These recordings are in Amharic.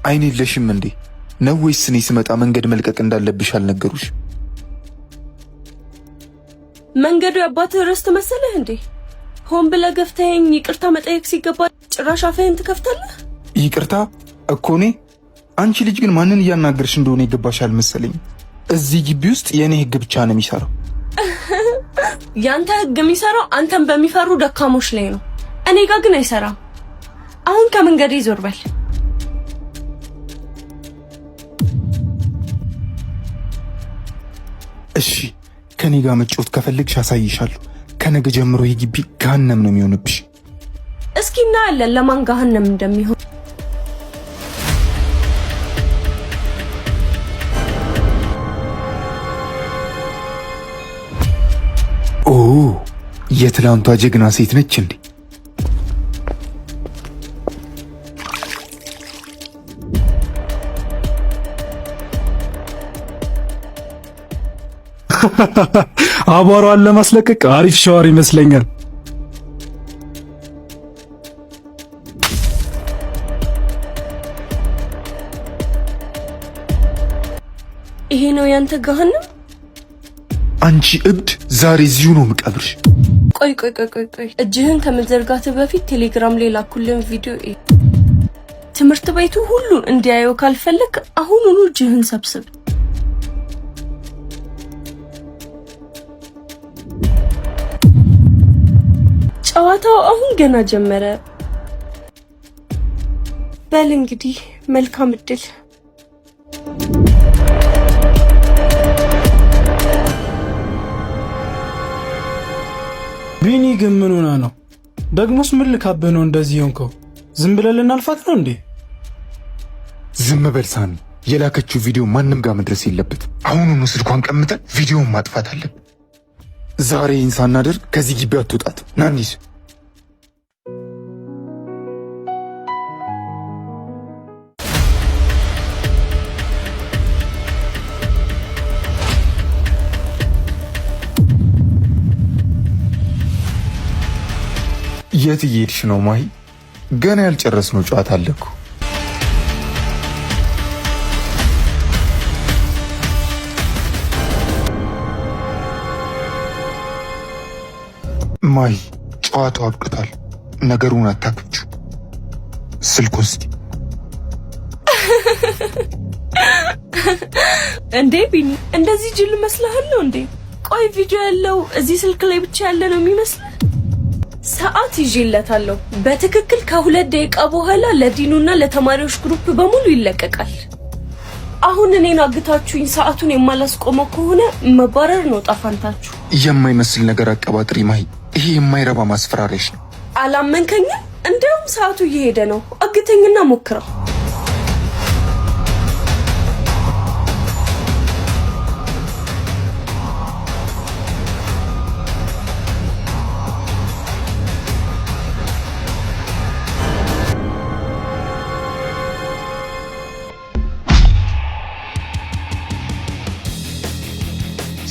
አይን የለሽም እንዴ? ነው ወይስ እኔ ስመጣ መንገድ መልቀቅ እንዳለብሽ አልነገሩሽ? መንገዱ የአባትህ ርስት መሰለህ እንዴ? ሆን ብለህ ገፍተኸኝ ይቅርታ መጠየቅ ሲገባ ጭራሽ አፍህን ትከፍታለህ? ይቅርታ እኮ እኔ? አንቺ ልጅ ግን ማንን እያናገርሽ እንደሆነ ይገባሽ አልመሰለኝ። እዚህ ግቢ ውስጥ የኔ ህግ ብቻ ነው የሚሰራው። ያንተ ህግ የሚሰራው አንተን በሚፈሩ ደካሞች ላይ ነው። እኔ ጋር ግን አይሰራም። አሁን ከመንገዴ ዞር በል። እሺ ከኔ ጋር መጫወት ከፈለግሽ አሳይሻለሁ። ከነገ ጀምሮ የግቢ ገሃነም ነው የሚሆንብሽ። እስኪ እናያለን ለማን ገሃነም እንደሚሆን። ኦ የትላንቷ ጀግና ሴት ነች እንዴ? አቧራዋን ለማስለቀቅ አሪፍ ሻወር ይመስለኛል። ይሄ ነው ያንተ ገሃነም? አንቺ እብድ፣ ዛሬ እዚሁ ነው የምቀብርሽ። ቆይ እጅህን ከመዘርጋትህ በፊት ቴሌግራም ላይ ላኩልን ቪዲዮ ትምህርት ቤቱ ሁሉ እንዲያየው ካልፈለክ አሁኑኑ እጅህን ሰብስብ። ጨዋታው አሁን ገና ጀመረ። በል እንግዲህ መልካም እድል። ቢኒ ግን ምን ሆና ነው? ደግሞስ ምን ልካብህ ነው እንደዚህ ሆንከው? ዝም ብለን ልናልፋት ነው እንዴ? ዝም በል ሳሚ። የላከችው ቪዲዮ ማንም ጋር መድረስ የለበት። አሁኑኑ ስልኳን ቀምተን ቪዲዮውን ማጥፋት አለብን። ዛሬ ይህን ሳናደርግ ከዚህ ግቢ አትወጣት። ናኒስ የት እየሄድሽ ነው ማሂ? ገና ያልጨረስነው ጨዋታ አለ እኮ። ማሂ ጨዋታው አብቅቷል። ነገሩን አታክብቹ። ስልኩን ስጪ። እንዴ ቢኒ እንደዚህ ጅል መስለሃለሁ እንዴ? ቆይ ቪዲዮ ያለው እዚህ ስልክ ላይ ብቻ ያለ ነው የሚመስል? ሰዓት ይዤለታለሁ። በትክክል ከ2 ደቂቃ በኋላ ለዲኑና ለተማሪዎች ግሩፕ በሙሉ ይለቀቃል። አሁን እኔን አግታችሁኝ ሰዓቱን የማላስቆመው ከሆነ መባረር ነው ጣፋንታችሁ። የማይመስል ነገር አቀባጥሪ ማሂ። ይሄ የማይረባ ማስፈራሪያሽ ነው። አላመንከኝም? እንደውም ሰዓቱ እየሄደ ነው። አግተኝና ሞክረው።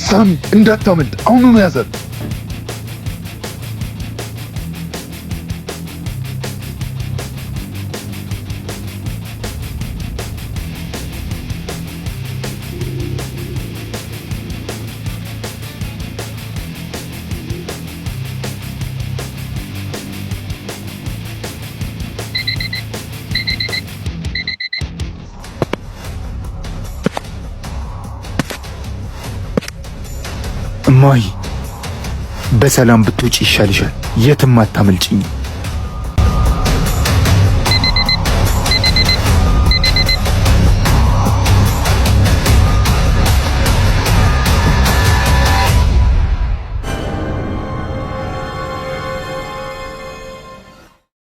ሳሚ እንዳታመልጥ፣ አሁኑኑ ያዛት። ማሂ በሰላም ብትውጪ ይሻልሻል። የትም አታመልጭኝ።